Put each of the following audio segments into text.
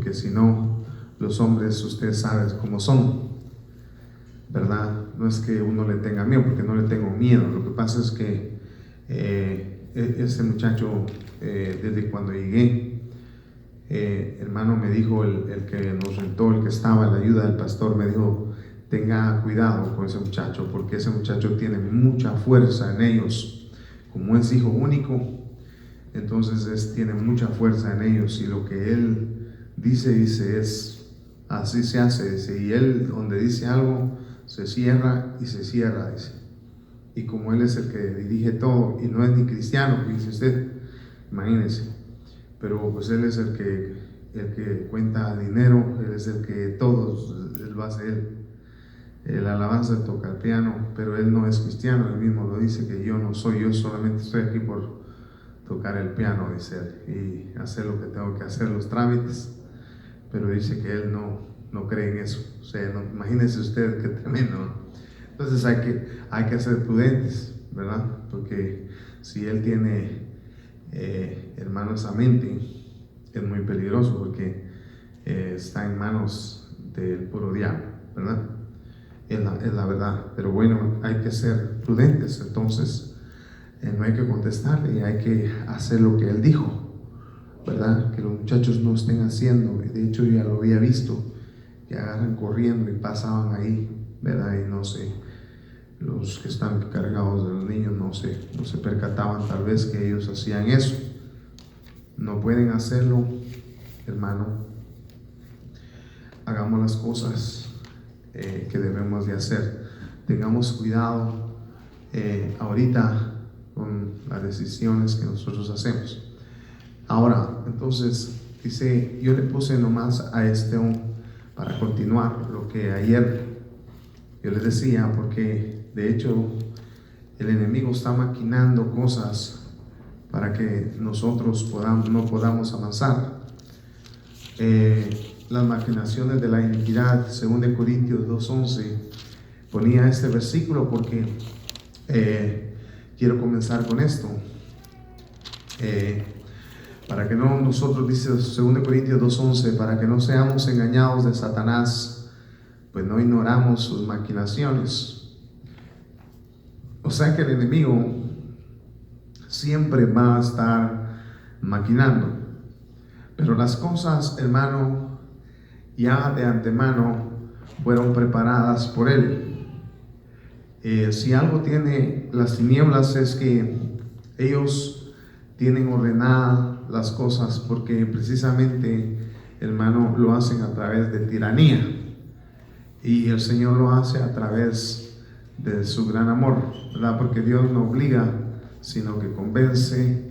porque si no, los hombres, ustedes saben cómo son, ¿verdad? No es que uno le tenga miedo, porque no le tengo miedo. Lo que pasa es que este muchacho, desde cuando llegué, hermano, me dijo el que nos rentó, el que estaba en la ayuda del pastor, me dijo: tenga cuidado con ese muchacho, porque ese muchacho tiene mucha fuerza en ellos. Como es hijo único, entonces tiene mucha fuerza en ellos, y lo que él dice es así se hace, dice, y él donde dice algo se cierra y se cierra, dice. Y como él es el que dirige todo y no es ni cristiano, dice usted, imagínese, pero pues él es el que cuenta dinero, él es el que todos, él lo hace él. La alabanza toca el piano, pero él no es cristiano, él mismo lo dice, que yo no soy, yo solamente estoy aquí por tocar el piano, dice él, y hacer lo que tengo que hacer, los trámites, pero dice que él no cree en eso. O sea, imagínese usted qué tremendo, ¿no? Entonces hay que ser prudentes, ¿verdad? Porque si él tiene, hermano, esa mente, es muy peligroso, porque está en manos del puro diablo, ¿verdad? Es la verdad. Pero bueno, hay que ser prudentes. Entonces no hay que contestarle, y hay que hacer lo que él dijo, ¿verdad? Que los muchachos no estén haciendo. De hecho, yo ya lo había visto, que agarran corriendo y pasaban ahí, ¿verdad? Y no sé, los que están cargados de los niños no se percataban tal vez que ellos hacían eso. No pueden hacerlo, hermano. Hagamos las cosas que debemos de hacer. Tengamos cuidado ahorita con las decisiones que nosotros hacemos. Ahora, entonces, dice, yo le puse nomás a para continuar lo que ayer yo les decía, porque de hecho el enemigo está maquinando cosas para que nosotros no podamos avanzar. Las maquinaciones de la iniquidad, según de Corintios 2:11, ponía este versículo porque quiero comenzar con esto. Para que no nosotros, dice 2 Corintios 2:11, para que no seamos engañados de Satanás, pues no ignoramos sus maquinaciones. O sea que el enemigo siempre va a estar maquinando, pero las cosas, hermano, ya de antemano fueron preparadas por él. Si algo tiene las tinieblas es que ellos tienen ordenadas las cosas, porque precisamente, hermano, lo hacen a través de tiranía, y el Señor lo hace a través de su gran amor, ¿verdad? Porque Dios no obliga, sino que convence.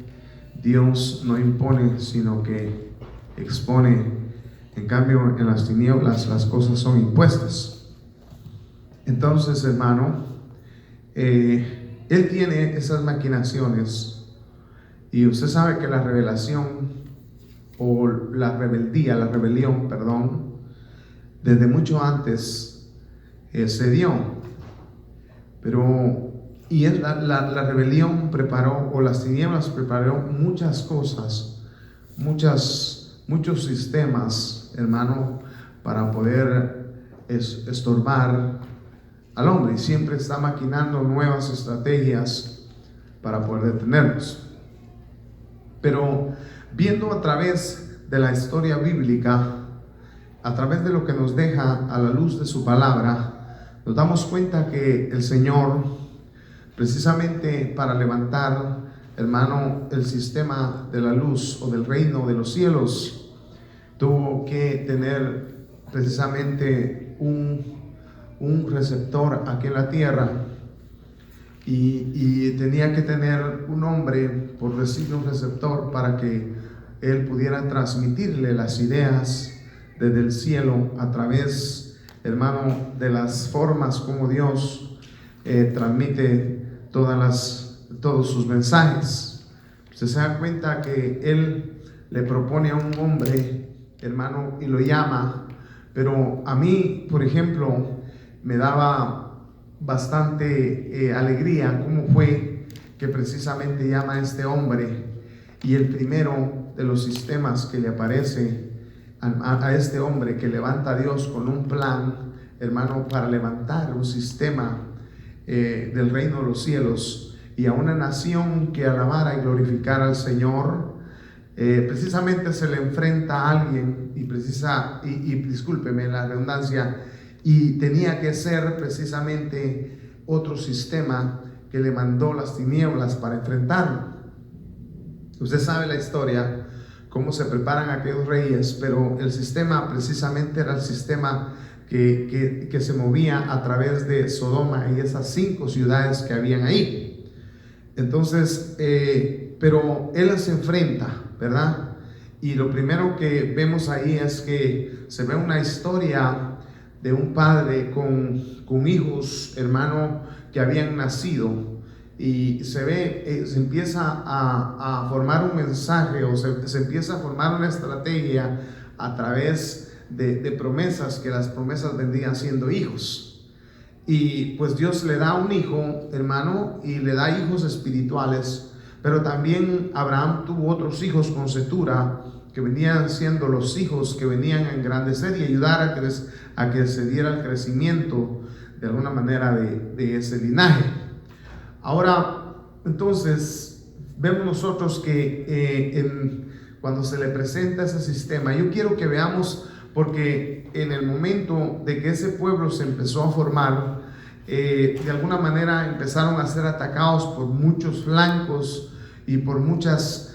Dios no impone, sino que expone. En cambio, en las tinieblas las cosas son impuestas. Entonces, hermano, él tiene esas maquinaciones. Y usted sabe que la revelación, o la rebelión, perdón, desde mucho antes se dio. Pero, la rebelión preparó, o las tinieblas preparó muchas cosas, muchos sistemas, hermano, para poder estorbar al hombre. Y siempre está maquinando nuevas estrategias para poder detenernos. Pero viendo a través de la historia bíblica, a través de lo que nos deja a la luz de su palabra, nos damos cuenta que el Señor, precisamente para levantar, hermano, el sistema de la luz o del reino de los cielos, tuvo que tener precisamente un receptor aquí en la tierra. Y tenía que tener un hombre, por decirlo, un receptor, para que él pudiera transmitirle las ideas desde el cielo a través, hermano, de las formas como Dios transmite todos sus mensajes. Usted se da cuenta que él le propone a un hombre, hermano, y lo llama. Pero a mí, por ejemplo, me daba bastante alegría cómo fue que precisamente llama a este hombre, y el primero de los sistemas que le aparece a este hombre que levanta a Dios con un plan, hermano, para levantar un sistema del reino de los cielos y a una nación que alabara y glorificara al Señor. Precisamente se le enfrenta a alguien y discúlpeme la redundancia, y tenía que ser precisamente otro sistema que le mandó las tinieblas para enfrentarlo. Usted sabe la historia, cómo se preparan aquellos reyes, pero el sistema precisamente era el sistema que se movía a través de Sodoma y esas 5 ciudades que habían ahí. Entonces, pero él se enfrenta, ¿verdad? Y lo primero que vemos ahí es que se ve una historia de un padre con hijos, hermano, que habían nacido, y se empieza a formar un mensaje, o se empieza a formar una estrategia a través de promesas, que las promesas vendrían siendo hijos. Y pues Dios le da un hijo, hermano, y le da hijos espirituales, pero también Abraham tuvo otros hijos con Cetura, que venían siendo los hijos que venían a engrandecer y ayudar a que se diera el crecimiento de alguna manera de ese linaje. Ahora, entonces, vemos nosotros que cuando se le presenta ese sistema, yo quiero que veamos, porque en el momento de que ese pueblo se empezó a formar, de alguna manera empezaron a ser atacados por muchos flancos y por muchos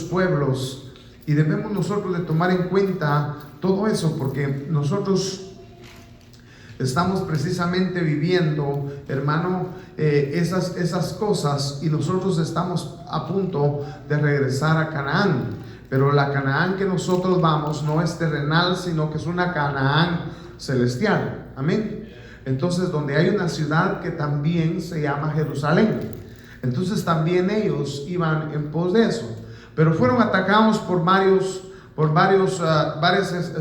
pueblos, y debemos nosotros de tomar en cuenta todo eso, porque nosotros estamos precisamente viviendo, hermano, esas cosas, y nosotros estamos a punto de regresar a Canaán, pero la Canaán que nosotros vamos no es terrenal, sino que es una Canaán celestial, amén. Entonces, donde hay una ciudad que también se llama Jerusalén. Entonces también ellos iban en pos de eso, pero fueron atacados por varios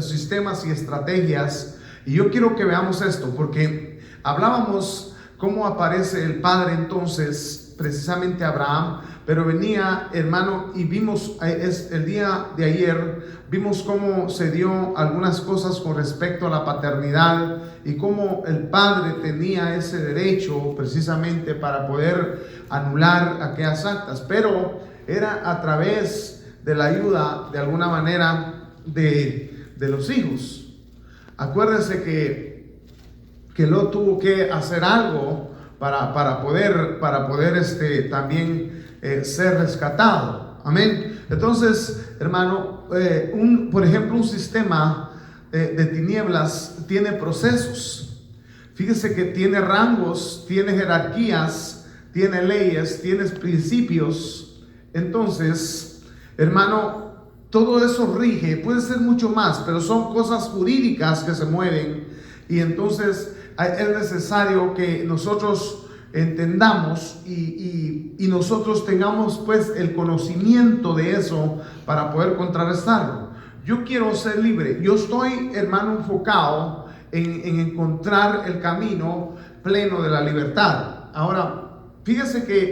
sistemas y estrategias. Y yo quiero que veamos esto, porque hablábamos cómo aparece el Padre entonces, precisamente Abraham, pero venía, hermano, y vimos el día de ayer, vimos cómo se dio algunas cosas con respecto a la paternidad y cómo el Padre tenía ese derecho precisamente para poder anular aquellas actas, pero era a través de la ayuda, de alguna manera, de los hijos. Acuérdense que Lot tuvo que hacer algo para poder también ser rescatado. Amén. Entonces, hermano, por ejemplo, un sistema de tinieblas tiene procesos. Fíjese que tiene rangos, tiene jerarquías, tiene leyes, tiene principios. Entonces, hermano, todo eso rige, puede ser mucho más, pero son cosas jurídicas que se mueven, y entonces es necesario que nosotros entendamos y nosotros tengamos pues el conocimiento de eso para poder contrarrestarlo. Yo quiero ser libre, yo estoy, hermano, enfocado en encontrar el camino pleno de la libertad. Ahora,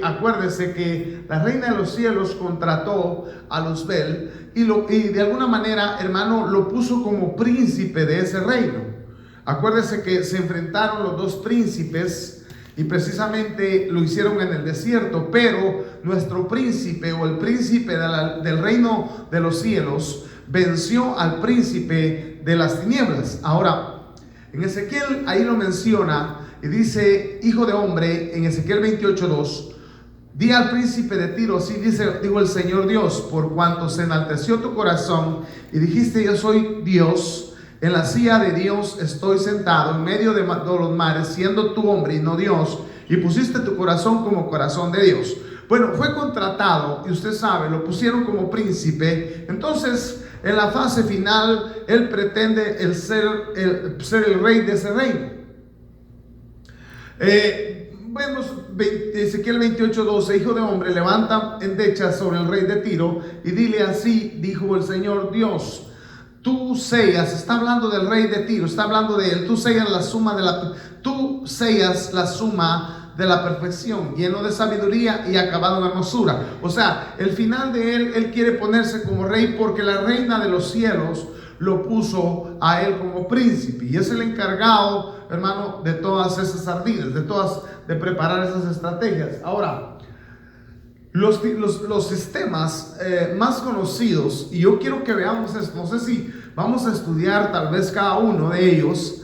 acuérdese que la reina de los cielos contrató a Luzbel y de alguna manera, hermano, lo puso como príncipe de ese reino. Acuérdese que se enfrentaron los dos príncipes y precisamente lo hicieron en el desierto, pero nuestro príncipe, o el príncipe del reino de los cielos, venció al príncipe de las tinieblas. Ahora, en Ezequiel ahí lo menciona y dice: hijo de hombre, en Ezequiel 28:2, di al príncipe de Tiro, así dijo el Señor Dios, por cuanto se enalteció tu corazón y dijiste: yo soy Dios, en la silla de Dios estoy sentado en medio de los mares, siendo tú hombre y no Dios, y pusiste tu corazón como corazón de Dios. Bueno, fue contratado, y usted sabe, lo pusieron como príncipe. Entonces, en la fase final, él pretende ser el rey de ese reino. Vemos Ezequiel 28:12: hijo de hombre, levanta endechas sobre el rey de Tiro y dile: así dijo el Señor Dios, tú sellas. Está hablando del rey de Tiro, está hablando de él. Tú sellas la suma de la perfección, lleno de sabiduría y acabado en hermosura. O sea, el final de él quiere ponerse como rey porque la reina de los cielos lo puso a él como príncipe, y es el encargado, hermano, de todas esas ardides, de preparar esas estrategias. Ahora, los sistemas más conocidos, y yo quiero que veamos esto, no sé si vamos a estudiar tal vez cada uno de ellos,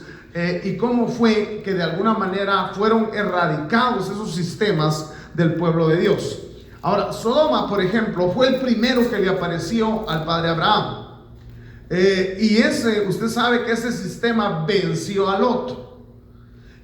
y cómo fue que de alguna manera fueron erradicados esos sistemas del pueblo de Dios. Ahora, Sodoma, por ejemplo, fue el primero que le apareció al padre Abraham. Y usted sabe que ese sistema venció a Lot.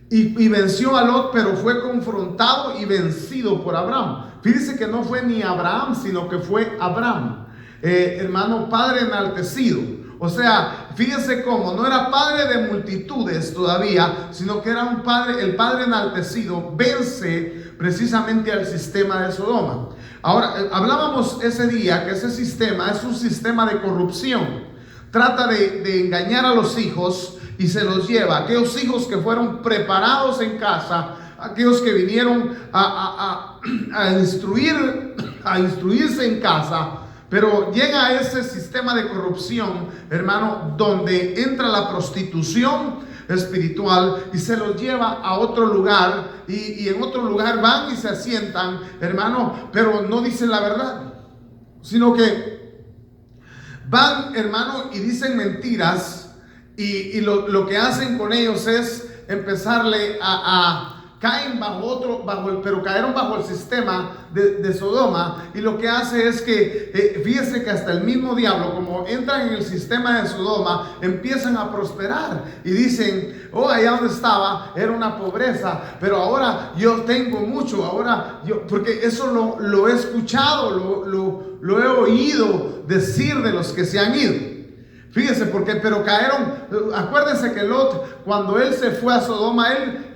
Y venció a Lot, pero fue confrontado y vencido por Abraham. Fíjese que no fue ni Abraham, sino que fue Abraham, hermano, padre enaltecido. O sea, fíjese cómo no era padre de multitudes todavía, sino que era el padre enaltecido, vence precisamente al sistema de Sodoma. Ahora, hablábamos ese día que ese sistema es un sistema de corrupción. Trata de engañar a los hijos y se los lleva. Aquellos hijos que fueron preparados en casa, aquellos que vinieron a instruirse en casa, pero llega a ese sistema de corrupción, hermano, donde entra la prostitución espiritual y se los lleva a otro lugar, y en otro lugar van y se asientan, hermano, pero no dicen la verdad, sino que van, hermano, y dicen mentiras, y lo que hacen con ellos es empezarle caen pero cayeron bajo el sistema de Sodoma, y lo que hace es que, fíjese que hasta el mismo diablo, como entran en el sistema de Sodoma, empiezan a prosperar, y dicen, oh, allá donde estaba era una pobreza, pero ahora yo tengo mucho, porque eso lo he escuchado, lo he oído decir de los que se han ido. Fíjese, pero cayeron. Acuérdense que Lot, cuando él se fue a Sodoma, él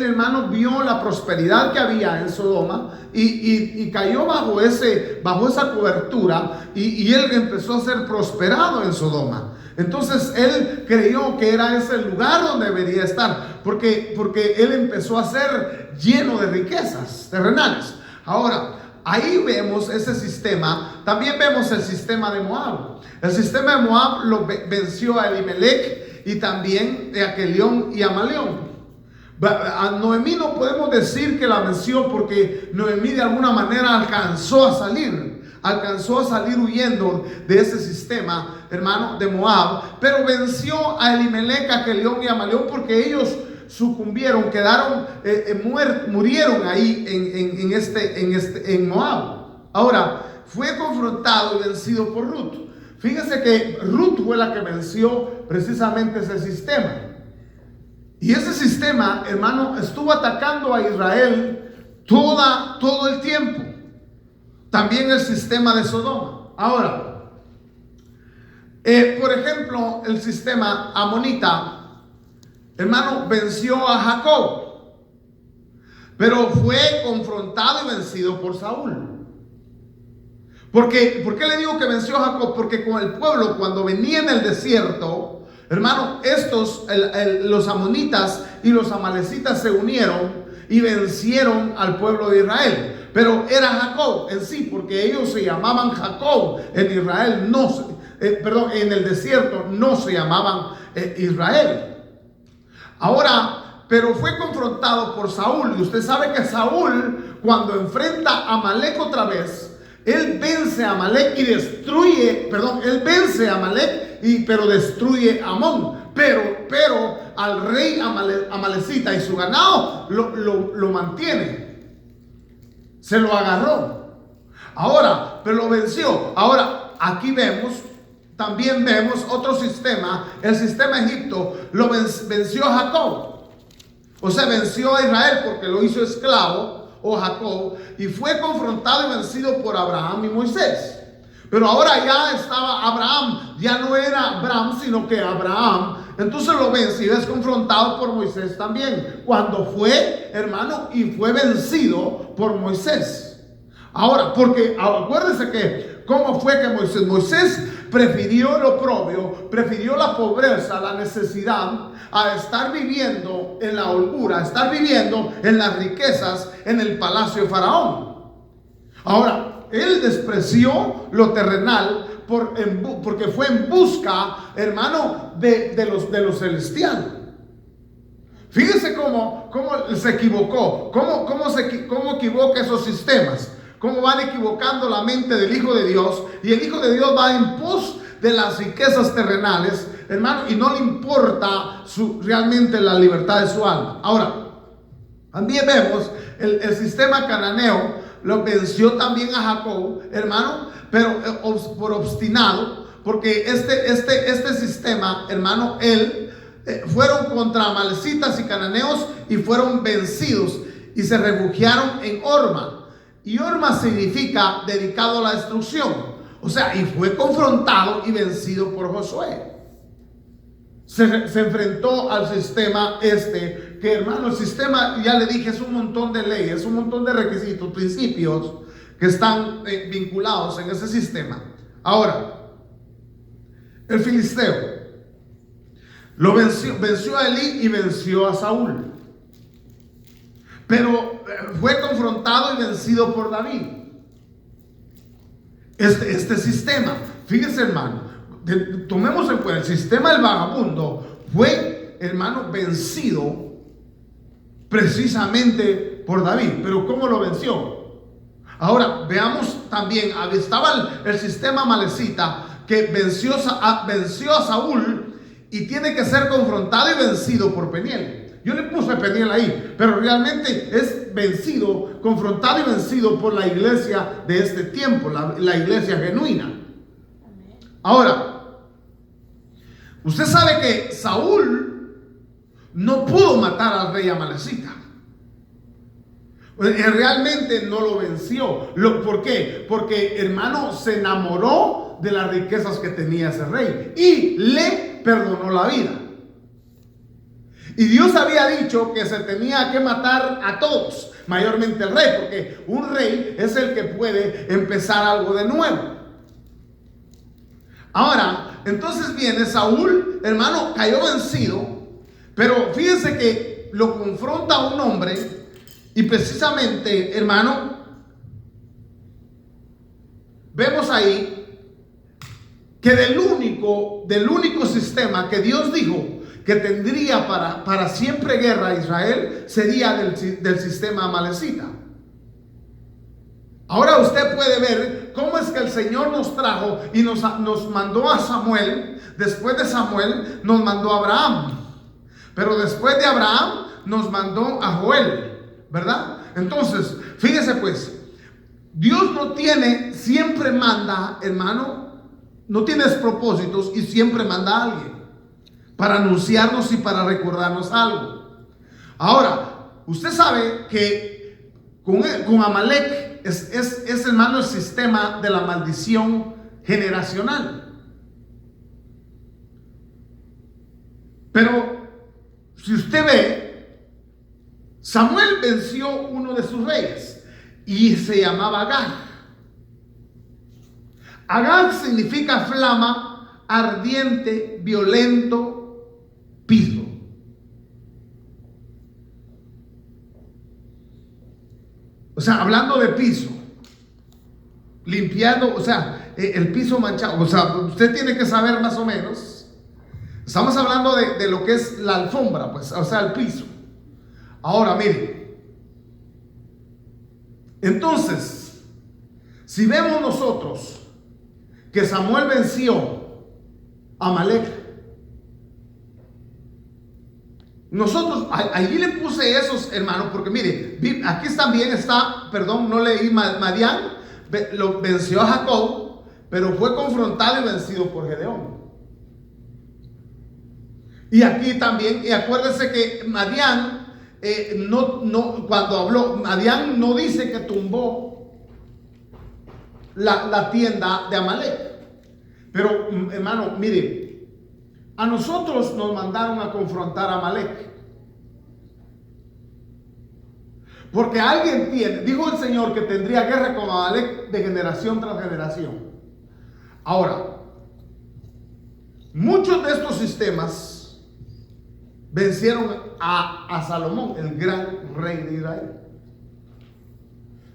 hermano, vio la prosperidad que había en Sodoma, y cayó bajo esa cobertura, y él empezó a ser prosperado en Sodoma. Entonces él creyó que era ese el lugar donde debería estar, porque él empezó a ser lleno de riquezas terrenales. Ahora, ahí vemos ese sistema. También vemos el sistema de Moab. El sistema de Moab lo venció a Elimelech, y también a Kelión y a Malión. A Noemí no podemos decir que la venció, porque Noemí de alguna manera alcanzó a salir huyendo de ese sistema, hermano, de Moab, pero venció a Elimelech, a Kelión y a Malión, porque ellos sucumbieron, murieron ahí en Moab. Ahora, fue confrontado y vencido por Ruth. Fíjese que Ruth fue la que venció precisamente ese sistema. Y ese sistema, hermano, estuvo atacando a Israel todo el tiempo. También el sistema de Sodoma. Ahora, por ejemplo, el sistema amonita, hermano, venció a Jacob, pero fue confrontado y vencido por Saúl. ¿Por qué le digo que venció a Jacob? Porque con el pueblo, cuando venía en el desierto, hermano, los amonitas y los amalecitas se unieron y vencieron al pueblo de Israel. Pero era Jacob en sí, porque ellos se llamaban Jacob en Israel, en el desierto no se llamaban Israel. Ahora, pero fue confrontado por Saúl, y usted sabe que Saúl, cuando enfrenta a Amalek otra vez, él vence a Amalek y pero destruye a Amón. Pero al rey amalecita y su ganado lo mantiene. Se lo agarró. Ahora, pero lo venció. Ahora, aquí también vemos otro sistema. El sistema Egipto lo venció a Jacob. O sea, venció a Israel porque lo hizo esclavo, o Jacob, y fue confrontado y vencido por Abraham y Moisés. Pero ahora ya estaba Abraham, ya no era Abraham, sino que Abraham. Entonces lo vence y es confrontado por Moisés también, cuando fue, hermano, y fue vencido por Moisés. Ahora, porque acuérdense que cómo fue que Moisés prefirió el oprobio, prefirió la pobreza, la necesidad, a estar viviendo en la holgura, a estar viviendo en las riquezas en el palacio de Faraón. Ahora, él despreció lo terrenal porque fue en busca, hermano, de lo celestial. Fíjese cómo se equivocó, cómo equivoca esos sistemas, cómo van equivocando la mente del Hijo de Dios, y el Hijo de Dios va en pos de las riquezas terrenales, hermano, y no le importa realmente la libertad de su alma. Ahora, también vemos el sistema cananeo lo venció también a Jacob, hermano, pero por obstinado, porque este sistema, hermano, fueron contra amalecitas y cananeos y fueron vencidos y se refugiaron en Horma. Y Horma significa dedicado a la destrucción. O sea, y fue confrontado y vencido por Josué. Se enfrentó al sistema que, hermano, el sistema, ya le dije, es un montón de leyes, un montón de requisitos, principios que están vinculados en ese sistema. Ahora, el filisteo lo venció a Elí y venció a Saúl, pero fue confrontado y vencido por David. Este sistema, fíjese, hermano, tomemos en cuenta, el sistema del vagabundo fue, hermano, vencido precisamente por David. Pero ¿cómo lo venció? Ahora veamos también, estaba el sistema amalecita que venció a Saúl y tiene que ser confrontado y vencido por Peniel. Yo le puse Peniel ahí, pero realmente es vencido, confrontado y vencido por la iglesia de este tiempo, la iglesia genuina. Ahora, usted sabe que Saúl no pudo matar al rey amalecita. Realmente no lo venció. ¿Por qué? Porque, hermano, se enamoró de las riquezas que tenía ese rey y le perdonó la vida. Y Dios había dicho que se tenía que matar a todos, mayormente el rey, porque un rey es el que puede empezar algo de nuevo. Ahora, entonces viene Saúl, hermano, cayó vencido, pero fíjense que lo confronta un hombre y precisamente, hermano, vemos ahí que del único sistema que Dios dijo que tendría para siempre guerra a Israel sería del sistema amalecita. Ahora usted puede ver cómo es que el Señor nos trajo y nos mandó a Samuel. Después de Samuel nos mandó a Abraham, pero después de Abraham nos mandó a Joel, ¿verdad? Entonces, fíjese pues, Dios siempre manda, hermano, no tiene propósitos y siempre manda a alguien para anunciarnos y para recordarnos algo. Ahora, usted sabe que con Amalek es, hermano, el sistema de la maldición generacional. Pero si usted ve, Samuel venció uno de sus reyes y se llamaba Agag. Agag significa flama, ardiente, violento, piso. O sea, hablando de piso, limpiando, o sea, el piso manchado. O sea, usted tiene que saber más o menos. Estamos hablando de lo que es la alfombra, pues, o sea, el piso. Ahora, mire. Entonces, si vemos nosotros que Samuel venció a Amalek, nosotros, allí le puse esos, hermanos, porque mire, aquí también está, perdón, no leí, Madián lo venció a Jacob, pero fue confrontado y vencido por Gedeón. Y aquí también, y acuérdense que Madián, cuando habló, Madián no dice que tumbó la tienda de Amalek. Pero, hermano, mire, a nosotros nos mandaron a confrontar a Amalek. Porque alguien dijo el Señor que tendría guerra con Amalek de generación tras generación. Ahora, muchos de estos sistemas vencieron a Salomón, el gran rey de Israel.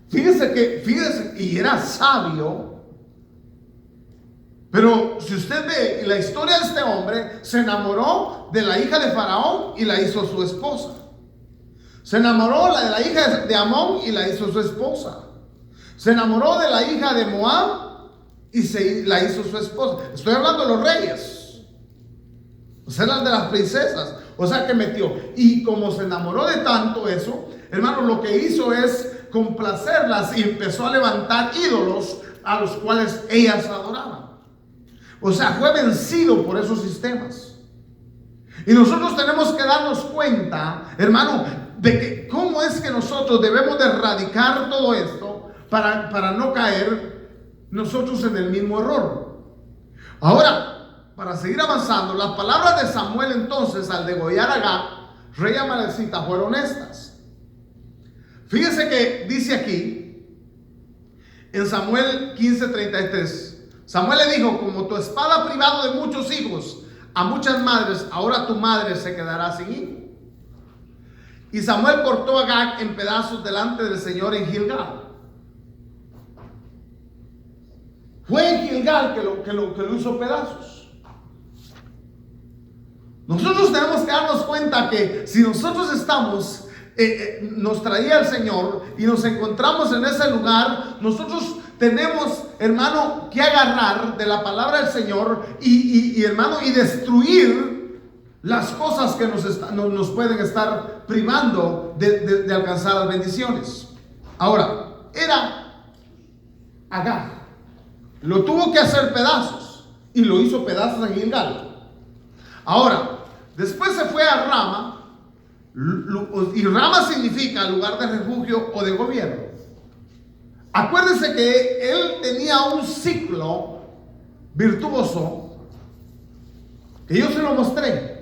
Fíjese, y era sabio. Pero si usted ve la historia de este hombre, se enamoró de la hija de Faraón y la hizo su esposa. Se enamoró de la hija de Amón y la hizo su esposa. Se enamoró de la hija de Moab y la hizo su esposa. Estoy hablando de los reyes. O sea, de las princesas. O sea, que metió. Y como se enamoró de tanto eso, hermano, lo que hizo es complacerlas y empezó a levantar ídolos a los cuales ellas adoraban. O sea, fue vencido por esos sistemas. Y nosotros tenemos que darnos cuenta, hermano, de que cómo es que nosotros debemos de erradicar todo esto para no caer nosotros en el mismo error. Ahora, para seguir avanzando, las palabras de Samuel entonces al degollar a Agag, rey amalecita, fueron estas. Fíjese que dice aquí en Samuel 15:33, Samuel le dijo: como tu espada ha privado de muchos hijos a muchas madres, ahora tu madre se quedará sin hijo. Y Samuel cortó a Agag en pedazos delante del Señor en Gilgal. Fue en Gilgal que lo hizo pedazos. Nosotros tenemos que darnos cuenta que si nosotros estamos, nos traía el Señor y nos encontramos en ese lugar, nosotros tenemos, hermano, que agarrar de la palabra del Señor y hermano, y destruir las cosas que nos pueden estar privando de alcanzar las bendiciones. Ahora, era Agag. Lo tuvo que hacer pedazos y lo hizo pedazos en Gilgal. Ahora, después se fue a Rama, y Rama significa lugar de refugio o de gobierno. Acuérdense que él tenía un ciclo virtuoso que yo se lo mostré.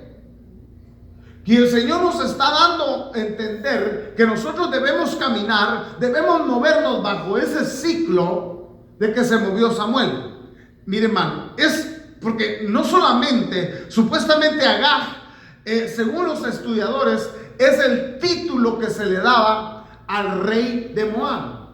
Y el Señor nos está dando a entender que nosotros debemos caminar, debemos movernos bajo ese ciclo de que se movió Samuel. Mire, hermano, es porque no solamente, supuestamente Agag, según los estudiadores, es el título que se le daba al rey de Moab.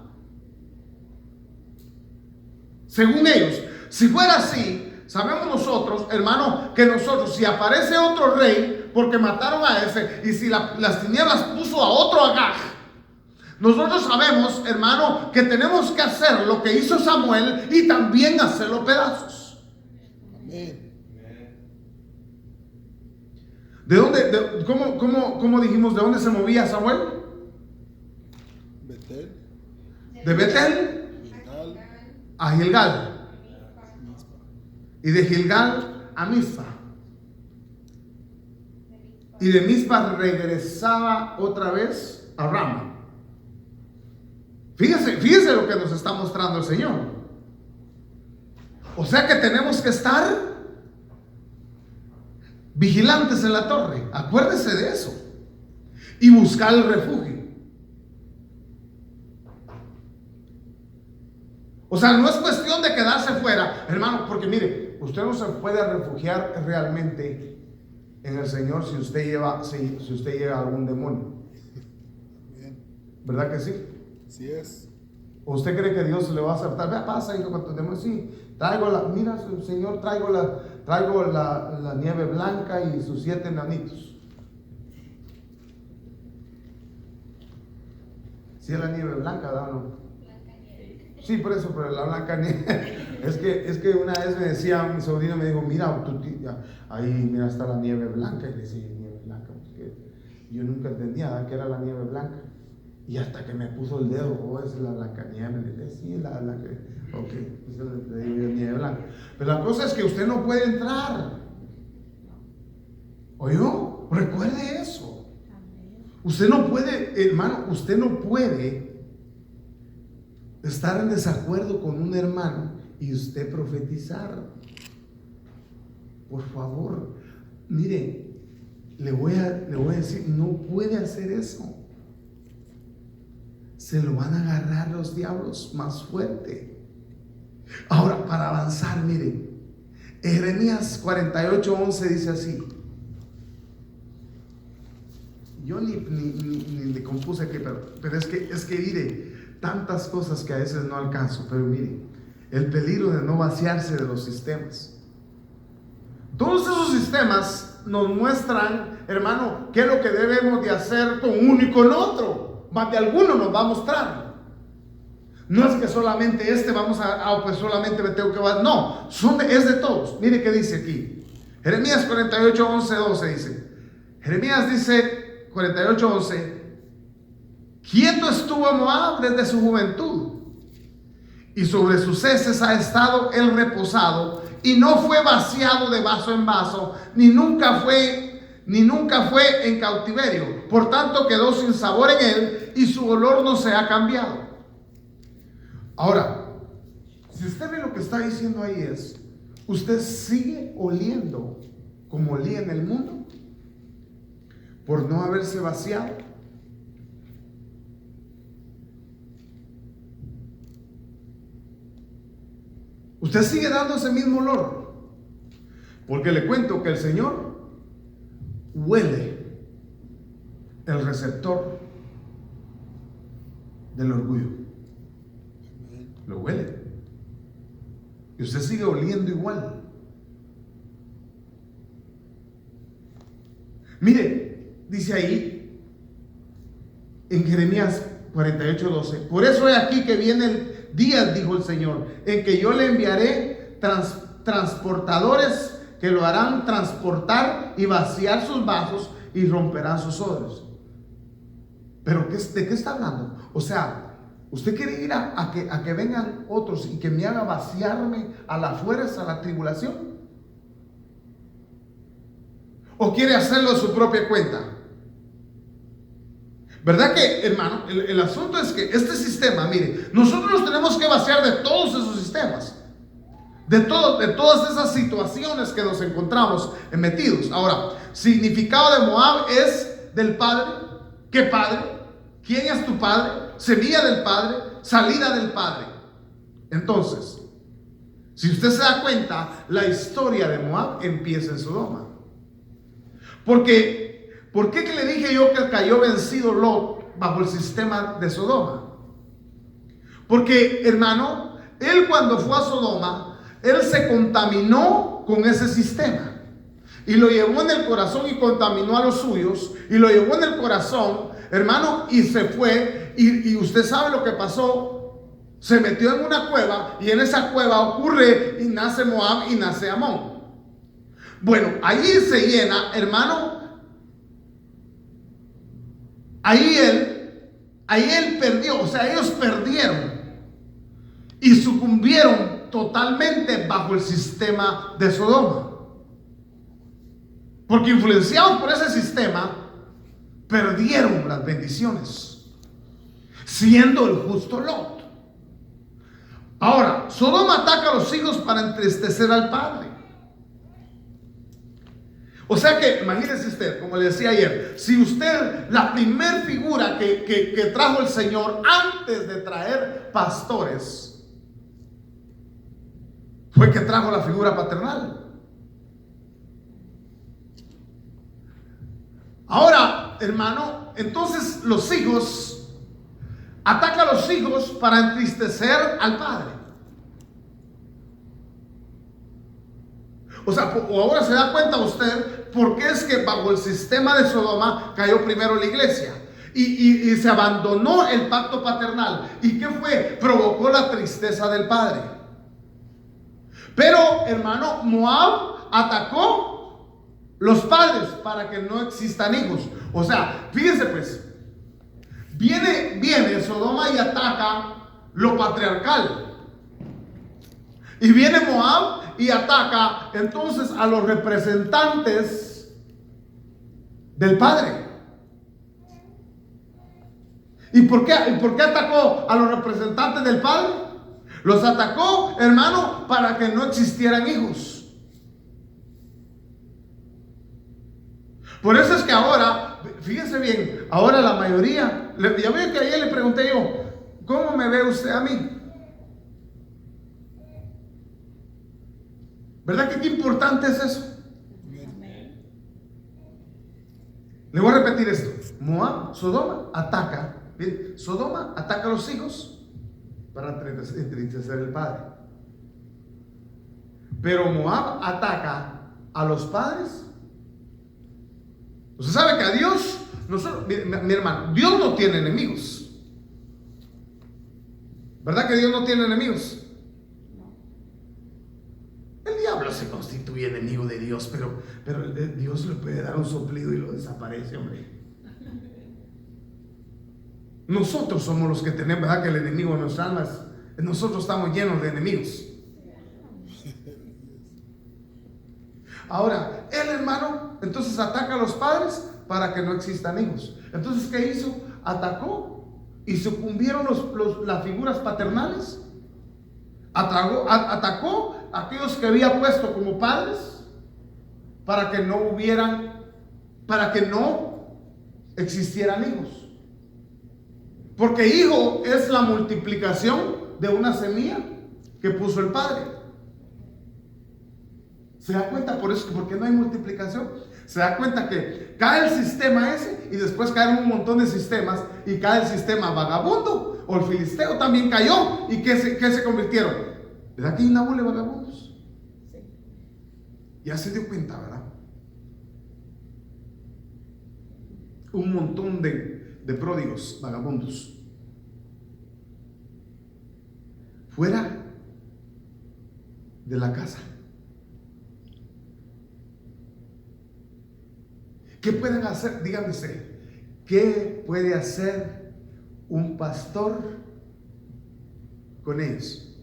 Según ellos, si fuera así, sabemos nosotros, hermano, que nosotros, si aparece otro rey, porque mataron a ese, y si las tinieblas puso a otro Agag, nosotros sabemos, hermano, que tenemos que hacer lo que hizo Samuel y también hacerlo pedazos. Amén. ¿De dónde, cómo dijimos, de dónde se movía Samuel? Betel. De Betel a Gilgal. Y de Gilgal a Mizpa. Y de Mizpa regresaba otra vez a Rama. Fíjese lo que nos está mostrando el Señor. O sea que tenemos que estar vigilantes en la torre. Acuérdese de eso. Y buscar el refugio. O sea, no es cuestión de quedarse fuera, hermano, porque mire, usted no se puede refugiar realmente en el Señor si usted lleva algún demonio. ¿Verdad que sí? Así es. ¿O usted cree que Dios le va a aceptar? Vea, pasa, hijo, con tus demonios. Sí, mira, Señor, traigo la nieve blanca y sus 7 enanitos. Si es la nieve blanca, ¿verdad o no? Sí, por eso, pero la blanca nieve. Es que una vez me decía, mi sobrino me dijo: mira, ahí mira, está la nieve blanca. Y le decía: nieve blanca, porque yo nunca entendía que era la nieve blanca. Y hasta que me puso el dedo: es la blanca nieve. Le dije: sí, la blanca. Ok, le digo: nieve blanca. Pero la cosa es que usted no puede entrar. ¿Oyó? Recuerde eso. Usted no puede, hermano, usted no puede estar en desacuerdo con un hermano y usted profetizar. Por favor, mire, le voy a decir, no puede hacer eso. Se lo van a agarrar los diablos más fuerte. Ahora, para avanzar, mire, Jeremías 48:11 dice así. Yo ni le compuse aquí, pero es que mire, tantas cosas que a veces no alcanzo, pero mire, el peligro de no vaciarse de los sistemas. Todos esos sistemas nos muestran, hermano, qué es lo que debemos de hacer con uno y con otro. Más de alguno nos va a mostrar. No es que solamente pues solamente me tengo que vaciar. No, es de todos. Mire qué dice aquí. Jeremías 48:11-12 dice. Jeremías dice 48:11, quieto estuvo Moab desde su juventud, y sobre sus heces ha estado él reposado, y no fue vaciado de vaso en vaso, ni nunca fue en cautiverio. Por tanto quedó sin sabor en él, y su olor no se ha cambiado. Ahora, si usted ve lo que está diciendo ahí es, usted sigue oliendo como olía en el mundo, por no haberse vaciado. Usted sigue dando ese mismo olor, porque le cuento que el Señor huele el receptor del orgullo. Lo huele. Y usted sigue oliendo igual. Mire, dice ahí en Jeremías 48:12, por eso he aquí que viene el día, dijo el Señor, en que yo le enviaré transportadores que lo harán transportar y vaciar sus vasos y romperán sus odres. Pero ¿de qué está hablando? O sea, ¿usted quiere ir a que vengan otros y que me haga vaciarme a la fuerza, a la tribulación? ¿O quiere hacerlo de su propia cuenta? ¿Verdad que, hermano? El asunto es que este sistema, mire, nosotros nos tenemos que vaciar de todos esos sistemas, de todas esas situaciones que nos encontramos metidos. Ahora, significado de Moab es del padre. ¿Qué padre? ¿Quién es tu padre? Semilla del padre, salida del padre. Entonces, si usted se da cuenta, la historia de Moab empieza en Sodoma. ¿Por qué que le dije yo que cayó vencido Lot bajo el sistema de Sodoma? Porque, hermano, él cuando fue a Sodoma, él se contaminó con ese sistema. Y lo llevó en el corazón y contaminó a los suyos. Y lo llevó en el corazón, hermano, y se fue. Y usted sabe lo que pasó. Se metió en una cueva, y en esa cueva ocurre y nace Moab y nace Amón. Bueno, ahí se llena, hermano. Ahí él perdió, o sea, ellos perdieron y sucumbieron totalmente bajo el sistema de Sodoma. Porque influenciados por ese sistema, perdieron las bendiciones, siendo el justo Lot. Ahora, Sodoma ataca a los hijos para entristecer al padre. O sea que, imagínese usted, como le decía ayer, si usted, la primer figura que trajo el Señor antes de traer pastores, fue que trajo la figura paternal. Ahora, hermano, entonces los hijos, ataca a los hijos para entristecer al padre. O sea, ahora se da cuenta usted por qué es que bajo el sistema de Sodoma cayó primero la iglesia y se abandonó el pacto paternal. ¿Y qué fue? Provocó la tristeza del padre. Pero, hermano, Moab atacó los padres para que no existan hijos. O sea, fíjense pues, viene Sodoma y ataca lo patriarcal. Y viene Moab y ataca entonces a los representantes del padre. ¿Y por qué atacó a los representantes del padre? Los atacó, hermano, para que no existieran hijos. Por eso es que ahora, fíjense bien, ahora la mayoría, ya ven que ayer le pregunté yo, ¿cómo me ve usted a mí? ¿Verdad que qué importante es eso? Le voy a repetir esto. Sodoma ataca a los hijos para entristecer al padre. Pero Moab ataca a los padres. Usted sabe que a Dios, mi hermano, Dios no tiene enemigos. ¿Verdad que Dios no tiene enemigos? El diablo se constituye enemigo de Dios, pero Dios le puede dar un soplido y lo desaparece, hombre. Nosotros somos los que tenemos, ¿verdad? Que el enemigo de nuestras almas, nosotros estamos llenos de enemigos. Ahora, el hermano entonces ataca a los padres para que no existan hijos. Entonces, ¿qué hizo? Atacó y sucumbieron las figuras paternales. Atacó a aquellos que había puesto como padres para que no existieran hijos. Porque hijo es la multiplicación de una semilla que puso el padre. ¿Se da cuenta? Por eso, porque no hay multiplicación. Se da cuenta que cae el sistema ese y después caen un montón de sistemas y cae el sistema vagabundo, o el filisteo también cayó. ¿Y qué se convirtieron? ¿Verdad que hay una bola de vagabundos? Sí. Ya se dio cuenta, ¿verdad? Un montón de pródigos vagabundos fuera de la casa. ¿Qué pueden hacer? Díganme usted, ¿qué puede hacer un pastor con ellos?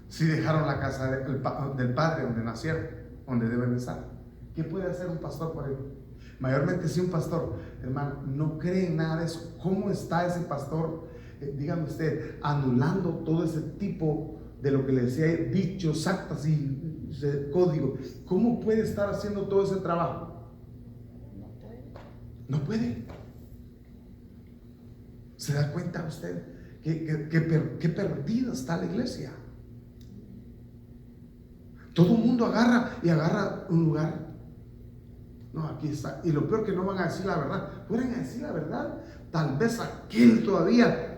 Si dejaron la casa del padre donde nacieron, donde deben estar, ¿qué puede hacer un pastor por ellos? Mayormente si un pastor, hermano, no cree en nada de eso, ¿cómo está ese pastor? Dígame usted, anulando todo ese tipo de lo que le decía, dichos, actas y código. ¿Cómo puede estar haciendo todo ese trabajo? No puede. ¿Se da cuenta usted que perdida está la iglesia? Todo el mundo agarra un lugar. No, aquí está. Y lo peor que no van a decir la verdad. Pueden decir la verdad. Tal vez aquel todavía,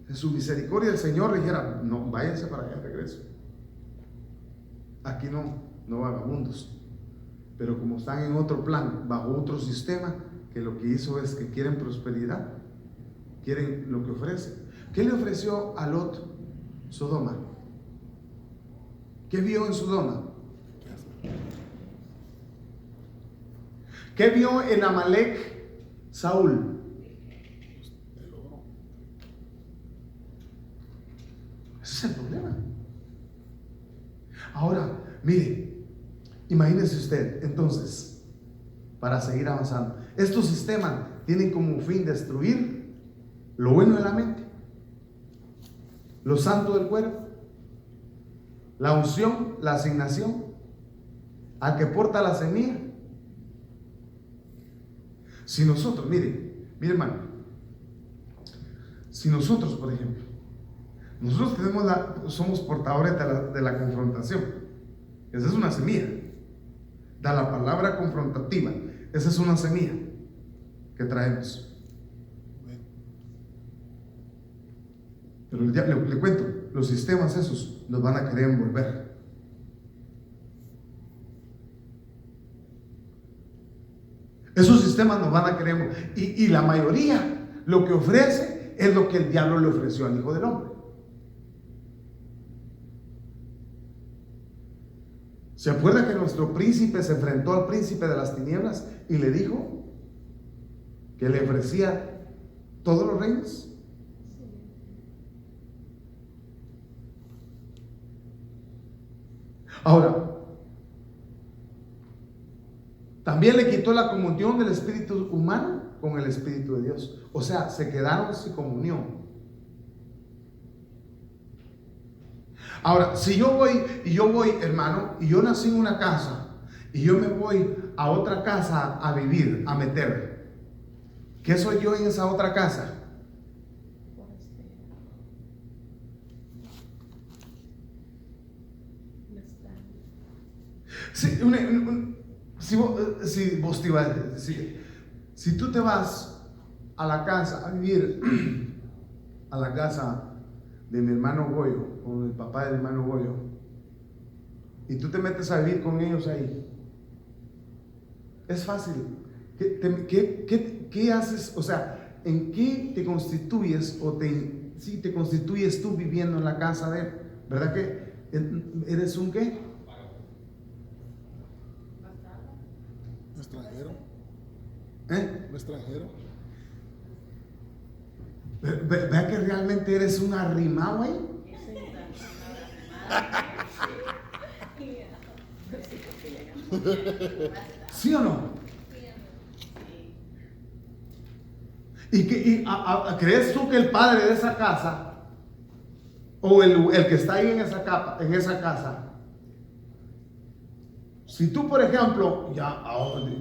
en su misericordia, el Señor le dijera: no, váyanse para allá, regreso. Aquí no vagabundos. Pero como están en otro plan, bajo otro sistema, que lo que hizo es que quieren prosperidad, quieren lo que ofrece. ¿Qué le ofreció a Lot Sodoma? ¿Qué vio en Sodoma? ¿Qué vio en Amalek Saúl? Ese es el problema. Ahora, mire, imagínese usted, entonces, para seguir avanzando, estos sistemas tienen como fin destruir lo bueno de la mente, lo santo del cuerpo, la unción, la asignación, al que porta la semilla. Si nosotros, mire hermano, si nosotros, por ejemplo, nosotros somos portadores de la confrontación. Esa es una semilla. Da la palabra confrontativa. Esa es una semilla que traemos. Pero ya le cuento, los sistemas esos los van a querer envolver. Esos sistemas nos van a querer envolver. Y la mayoría lo que ofrece es lo que el diablo le ofreció al Hijo del Hombre. ¿Se acuerda que nuestro príncipe se enfrentó al príncipe de las tinieblas y le dijo que le ofrecía todos los reinos? Ahora, también le quitó la comunión del espíritu humano con el espíritu de Dios. O sea, se quedaron sin comunión. Ahora, si yo voy, hermano, y yo nací en una casa y yo me voy a otra casa a vivir, a meter, ¿qué soy yo en esa otra casa? Si tú te vas a la casa, a vivir a la casa de mi hermano Goyo, con el papá del hermano Goyo, y tú te metes a vivir con ellos ahí, es fácil. ¿Qué haces? O sea, ¿en qué te constituyes si te constituyes tú viviendo en la casa de él? ¿Verdad que eres un qué? Extranjero. ¿Un extranjero? ¿Verdad que realmente eres un arrimado ahí? ¿Sí o no? ¿Crees tú que el padre de esa casa o el que está ahí en esa casa, si tú, por ejemplo,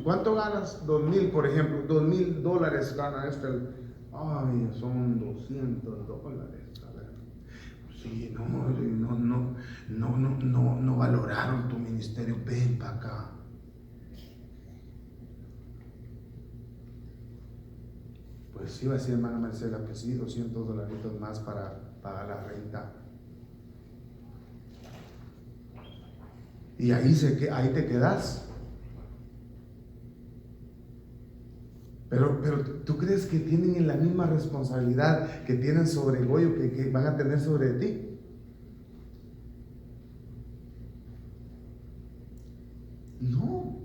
¿cuánto ganas? 2,000, por ejemplo, $2,000 gana ay, son $200. A ver. Sí, no valoraron tu ministerio. Ven para acá. Pues sí, va a decir hermana Marcela, pues sí, $200 más para pagar la renta. Y ahí te quedas. Pero ¿tú crees que tienen la misma responsabilidad que tienen sobre Goyo que van a tener sobre ti? No.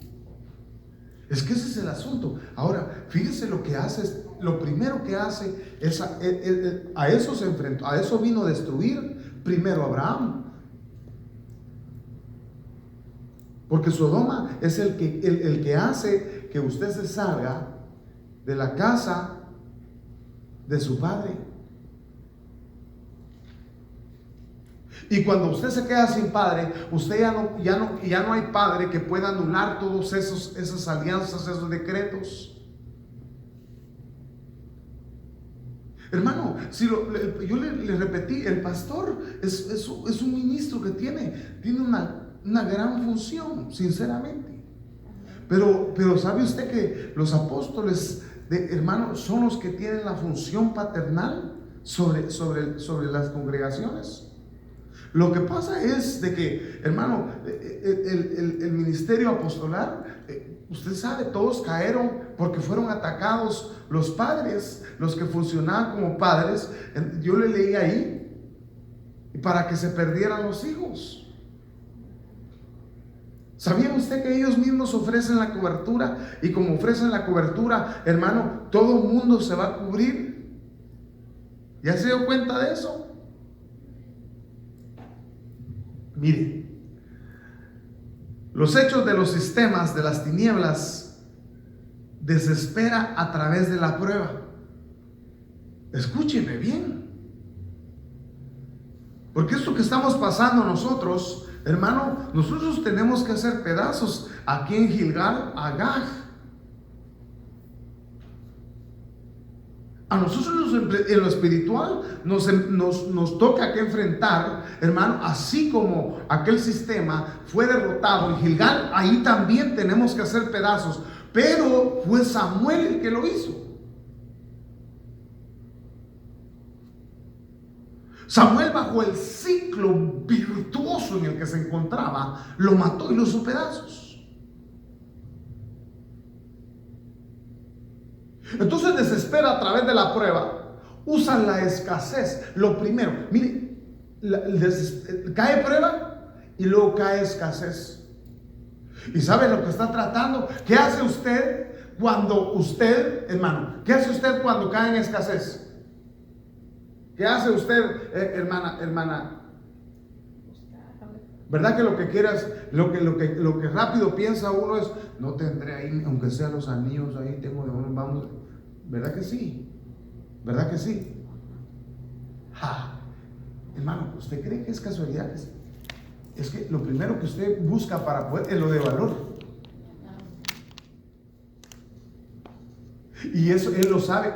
Es que ese es el asunto. Ahora, fíjese lo que hace. Lo primero que hace es a eso se enfrentó, a eso vino a destruir primero a Abraham. Porque Sodoma es el que hace que usted se salga de la casa de su padre. Y cuando usted se queda sin padre, usted ya no hay padre que pueda anular todos esas alianzas, esos decretos. Hermano, yo le repetí, el pastor es un ministro que tiene una gran función, sinceramente. Pero ¿sabe usted que los apóstoles, hermano, son los que tienen la función paternal sobre las congregaciones? Lo que pasa es de que, hermano, el ministerio apostolar, usted sabe, todos cayeron porque fueron atacados los padres, los que funcionaban como padres. Yo le leí ahí, para que se perdieran los hijos. ¿Sabía usted que ellos mismos ofrecen la cobertura? Y como ofrecen la cobertura, hermano, todo el mundo se va a cubrir. ¿Ya se dio cuenta de eso? Mire, los hechos de los sistemas de las tinieblas desespera a través de la prueba. Escúcheme bien, porque esto que estamos pasando nosotros, hermano, nosotros tenemos que hacer pedazos aquí en Gilgal a Gag. A nosotros en lo espiritual nos toca que enfrentar, hermano, así como aquel sistema fue derrotado en Gilgal, ahí también tenemos que hacer pedazos. Pero fue Samuel el que lo hizo. Samuel, bajo el ciclo virtuoso en el que se encontraba, lo mató y lo hizo pedazos. Entonces desespera a través de la prueba. Usa la escasez. Lo primero, mire, cae prueba y luego cae escasez. ¿Y sabe lo que está tratando? ¿Qué hace usted cuando usted, hermano? ¿Qué hace usted cuando cae en escasez? ¿Qué hace usted, hermana? ¿Verdad que lo que quieras, lo que rápido piensa uno es, no tendré ahí, aunque sean los anillos ahí, vamos, ¿verdad que sí? ¿Verdad que sí? Hermano, ¿usted cree que es casualidad? Es que lo primero que usted busca para poder es lo de valor. Y eso él lo sabe,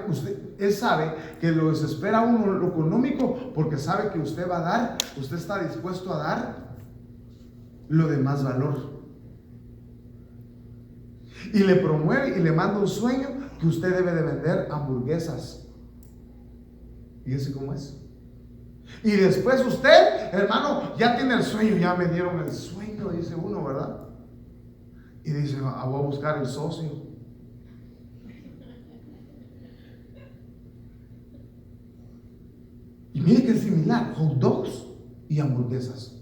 él sabe que lo desespera uno lo económico, porque sabe que usted va a dar, usted está dispuesto a dar. lo de más valor. Y le promueve y le manda un sueño que usted debe de vender hamburguesas. ¿Y ese cómo es? Y después usted, hermano, ya tiene el sueño, ya me dieron el sueño, dice uno, ¿verdad? Y dice, voy a buscar el socio. Y mire que es similar, hot dogs y hamburguesas.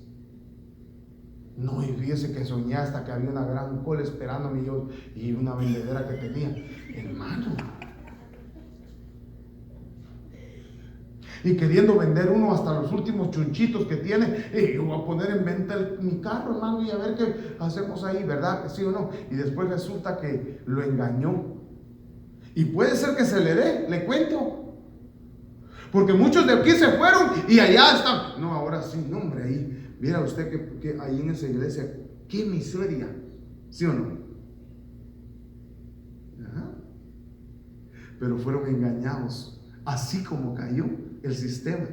No, y fíjese que soñé hasta que había una gran cola esperándome yo y una vendedera que tenía. Hermano. Y queriendo vender uno hasta los últimos chunchitos que tiene. Yo voy a poner en venta mi carro, hermano, y a ver qué hacemos ahí, ¿verdad? Que sí o no. Y después resulta que lo engañó. Y puede ser que se le dé, le cuento. Porque muchos de aquí se fueron y allá están. No, ahora sí, no, hombre, ahí. Mira usted que ahí en esa iglesia, qué miseria, ¿sí o no? Ajá. Pero fueron engañados, así como cayó el sistema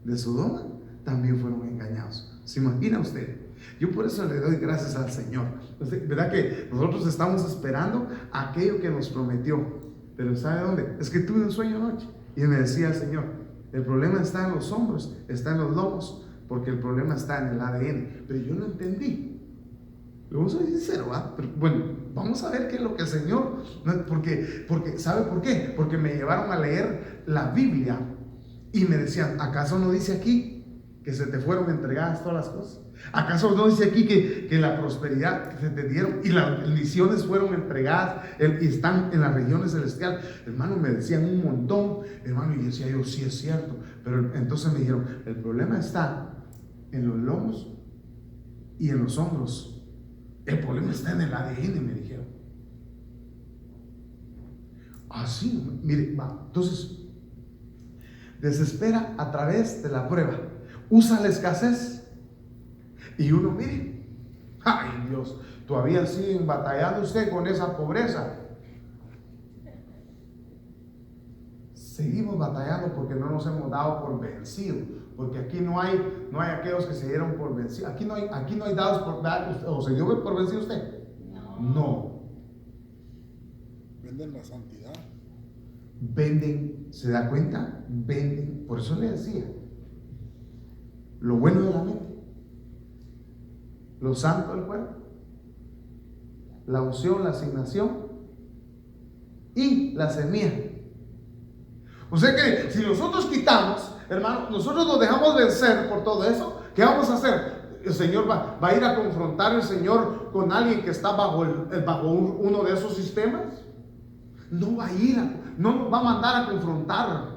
de Sodoma, también fueron engañados. ¿Se imagina usted? Yo por eso le doy gracias al Señor. ¿Verdad que nosotros estamos esperando aquello que nos prometió? Pero ¿sabe dónde? Es que tuve un sueño anoche y me decía el Señor, el problema está en los hombros, está en los lomos, porque el problema está en el ADN. Pero yo no entendí. Luego soy sincero, ¿va? Pero bueno, vamos a ver qué es lo que el Señor, porque ¿sabe por qué? Porque me llevaron a leer la Biblia y me decían, ¿acaso no dice aquí que se te fueron entregadas todas las cosas? ¿Acaso no dice aquí que la prosperidad que se te dieron y las bendiciones fueron entregadas y están en las regiones celestiales? Hermano, me decían un montón, hermano, y decía yo, sí es cierto. Pero entonces me dijeron, el problema está en los lomos y en los hombros. El problema está en el ADN, me dijeron. Así, mire, va. Entonces, desespera a través de la prueba. Usa la escasez. Y uno, mire, ay Dios, todavía siguen batallando usted con esa pobreza. Seguimos batallando porque no nos hemos dado por vencido. Porque aquí no hay aquellos que se dieron por vencido. Aquí no hay dados por o se dio por vencido usted. No. Venden la santidad. Venden, ¿se da cuenta? Venden. Por eso le decía, lo bueno de la mente, lo santo del cuerpo, la unción, la asignación y la semilla. O sea que si nosotros quitamos, hermano, nosotros nos dejamos vencer por todo eso, ¿qué vamos a hacer? El Señor va a ir a confrontar el Señor con alguien que está bajo uno de esos sistemas. No va a ir, no nos va a mandar a confrontar.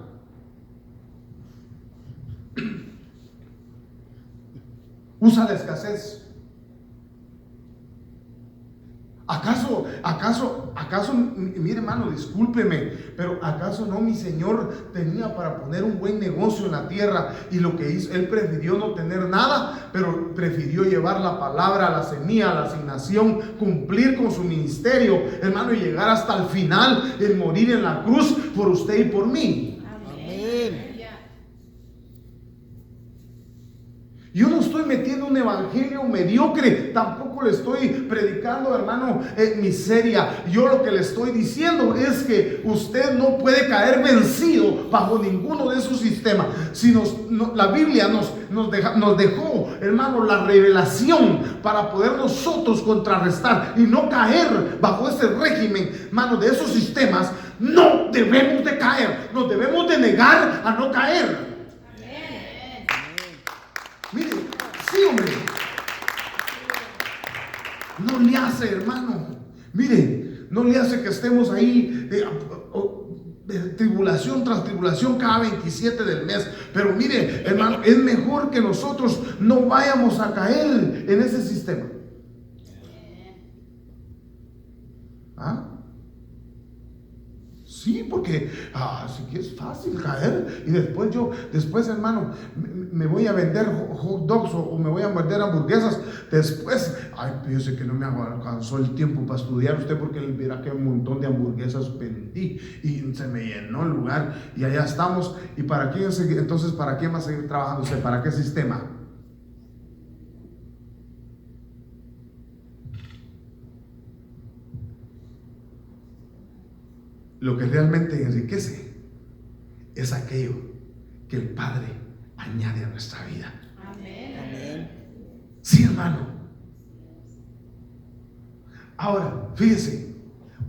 Usa la escasez. ¿Acaso, mire hermano, discúlpeme, pero acaso no mi Señor tenía para poner un buen negocio en la tierra y lo que hizo, Él prefirió no tener nada, pero prefirió llevar la palabra, la semilla, la asignación, cumplir con su ministerio, hermano, y llegar hasta el final, el morir en la cruz por usted y por mí? Amén. Yo no estoy metiendo un evangelio mediocre, tampoco le estoy predicando, hermano, miseria. Yo lo que le estoy diciendo es que usted no puede caer vencido bajo ninguno de esos sistemas. Si la Biblia nos dejó, hermano, la revelación para poder nosotros contrarrestar y no caer bajo ese régimen, hermano, de esos sistemas. No debemos de caer, nos debemos de negar a no caer. Mire, sí, hombre. No le hace, hermano. Mire, no le hace que estemos ahí de tribulación tras tribulación cada 27 del mes. Pero mire, hermano, es mejor que nosotros no vayamos a caer en ese sistema. ¿Ah? Sí, porque así que es fácil caer. Y después hermano, me voy a vender hot dogs o me voy a vender hamburguesas. Después, yo sé que no me alcanzó el tiempo para estudiar usted, porque él verá que un montón de hamburguesas vendí y se me llenó el lugar y allá estamos. ¿Y para qué seguir? Entonces, ¿para qué va a seguir trabajando usted? ¿Para qué sistema? lo que realmente enriquece es aquello que el Padre añade a nuestra vida. Amén. Sí, hermano. Ahora, fíjese,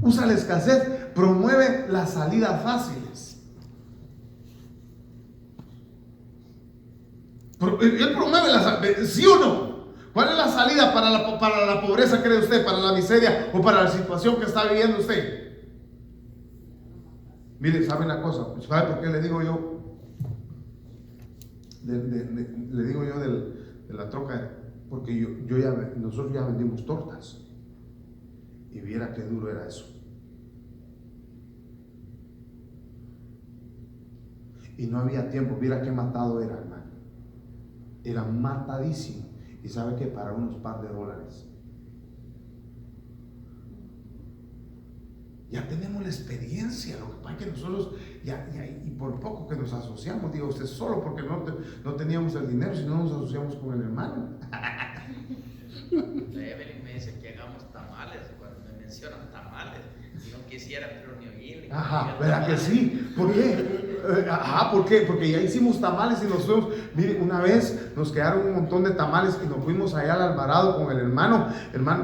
usa la escasez, promueve las salidas fáciles. Él promueve las salidas, ¿sí o no? ¿Cuál es la salida para la pobreza, cree usted, para la miseria o para la situación que está viviendo usted? Mire, ¿sabe una cosa? ¿Sabe por qué le digo yo? Le digo yo de la troca, porque nosotros ya vendimos tortas. Y viera qué duro era eso. Y no había tiempo, viera qué matado era, hermano. Era matadísimo. Y sabe que para unos par de dólares. Ya tenemos la experiencia, lo que pasa es que nosotros, y por poco que nos asociamos, diga usted, solo porque no teníamos el dinero, si no nos asociamos con el hermano. Evelyn me dice que hagamos tamales, cuando me mencionan tamales, y no quisiera, pero ni oírle. Ajá, ¿verdad que sí? ¿Por qué? ¿Por qué? Porque ya hicimos tamales y nos fuimos. Mire, una vez nos quedaron un montón de tamales y nos fuimos allá al Alvarado con el hermano,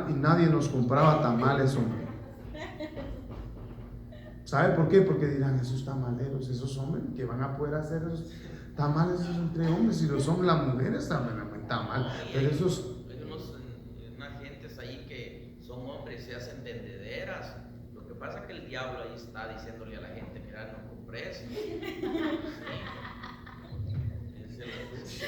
y nadie nos compraba tamales, hombre. ¿Sabe por qué? Porque dirán, esos tamaleros, esos hombres que van a poder hacer esos tamales entre hombres, y los hombres, las mujeres también hacen tamal, pero esos... Hay unas gentes ahí que son hombres y se hacen vendederas. Lo que pasa es que el diablo ahí está diciéndole a la gente, mira, no compres. Sí.